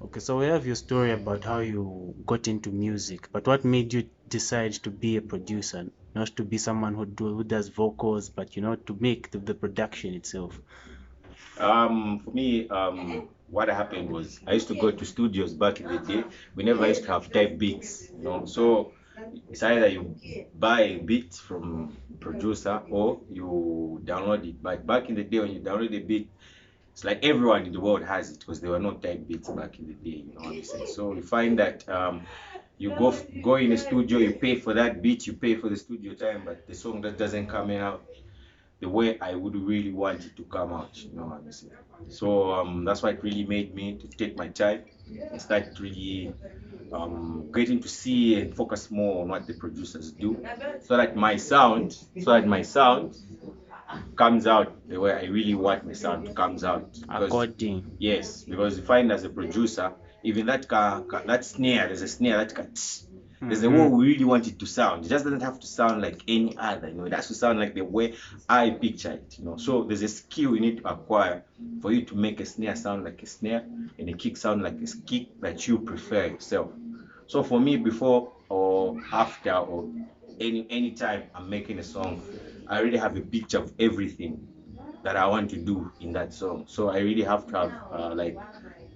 Okay, so we have your story about how you got into music, but what made you decide to be a producer, not to be someone who does vocals, but to make the production itself? For me, what happened was I used to go to studios back in the day. We never used to have type beats, So it's either you buy a beat from producer or you download it. But back in the day, when you download a beat, it's like everyone in the world has it because there were no type beats back in the day. You know what I'm saying? So you find that you go in a studio, you pay for that beat, you pay for the studio time, but the song that doesn't come out the way I would really want it to come out. You know what I'm saying? So that's why it really made me to take my time and start really getting to see and focus more on what the producers do, so that my sound comes out the way I really want my sound to comes out. Because According. yes, because you find as a producer, even that snare, there's a snare that can there's the way Mm-hmm. we really want it to sound. It just doesn't have to sound like any other, It has to sound like the way I picture it. So there's a skill you need to acquire for you to make a snare sound like a snare and a kick sound like a kick that you prefer yourself. So for me, before or after or any time I'm making a song, I really have a picture of everything that I want to do in that song. So I really have to have like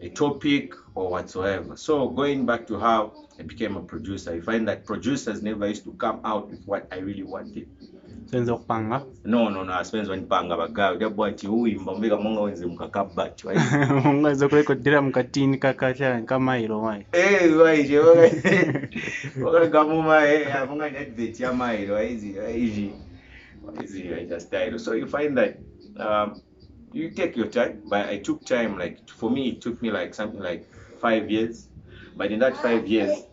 a topic or whatsoever. So going back to how I became a producer, I find that producers never used to come out with what I really wanted. Senza okupanga. No, asipenzi wanipanga bagayo ndabwa nti uwimba mbega monga wenze mukakabati waizi Ungaze kurekodera mukatini kakasha kamairo mai. waije wakagamuma amonga ni advert ya mailo waizi waija style. So you find that um, you take your time, but I took time. Like for me, it took me like something like 5 years. But in that 5 years,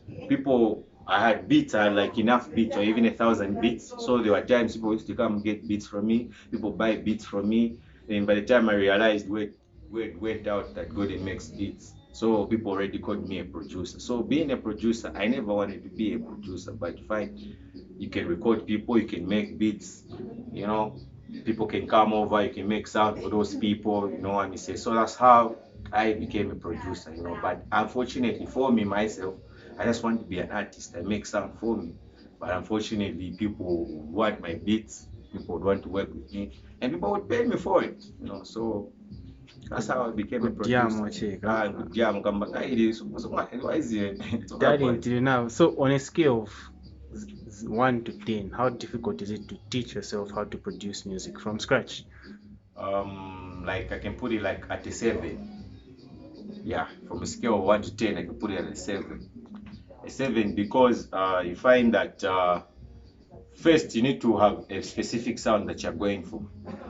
I had beats, I had like enough beats or even 1,000 beats. So there were times people used to come get beats from me, people buy beats from me. And by the time I realized where it went out that Golden makes beats. So people already called me a producer. So being a producer, I never wanted to be a producer, but fine, you can record people, you can make beats, you know, people can come over, you can make sound for those people, you know what I mean? So that's how I became a producer. But unfortunately for me myself, I just want to be an artist. I make sound for me. But unfortunately, people want my beats, people would want to work with me, and people would pay me for it. So that's how I became a Kudyamo producer. cheka. Yeah, I'm coming back. Why is it? That until now. So on a scale of 1 to 10, how difficult is it to teach yourself how to produce music from scratch? Like I can put it like at a 7. Yeah, from a scale of 1 to 10, I can put it at a 7. A 7 because you find that first you need to have a specific sound that you're going for.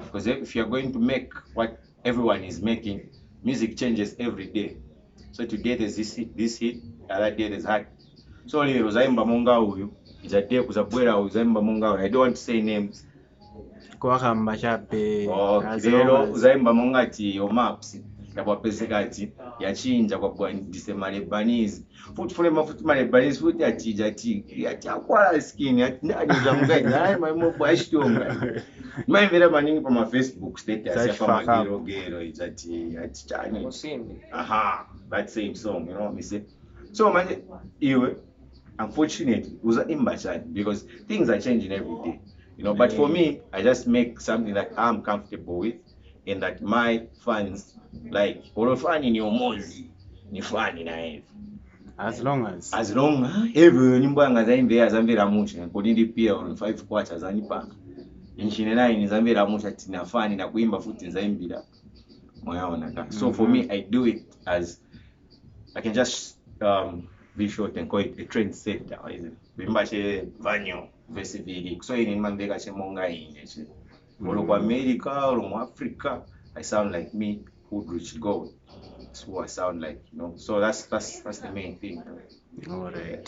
Because if you're going to make what everyone is making, music changes every day. So today there's this hit, other day there's that. So lero zaimba monga uyu, izadde kuzabwera uzaimba monga uyu. I don't want to say names. Kwakamba chape as long Lero as uzaimba monga ati yo maps yapapeseka ati yachinja kwa kuandise malebanizi futi malebanizi futi ati akwala skin ati ndanyuza mugaji naye maimobo ashitonga maimvera maningi pa Facebook status ya pa magero ati chani that same song, me say. So manje iwe unfortunately uza imba chani because things are changing every day. But for me, I just make something that I'm comfortable with and that my fans like. Or fani ni omozi, ni fani na hivi. As long every nyimbo yanga zaimbe zambira musha, kodindi pia on 5 quarters anipa. Inchine 9 zambira musha tina fani na kuimba futi zaimbira. Mwaona ka. So for me, I do it as I can just be short and call it a trend setter. Bimba che vanyo vesivili. So in mandeka che monga ine che. Olo America, olo Africa, I sound like me, Hoodrichgold. That's who I sound like. So that's the main thing. all right.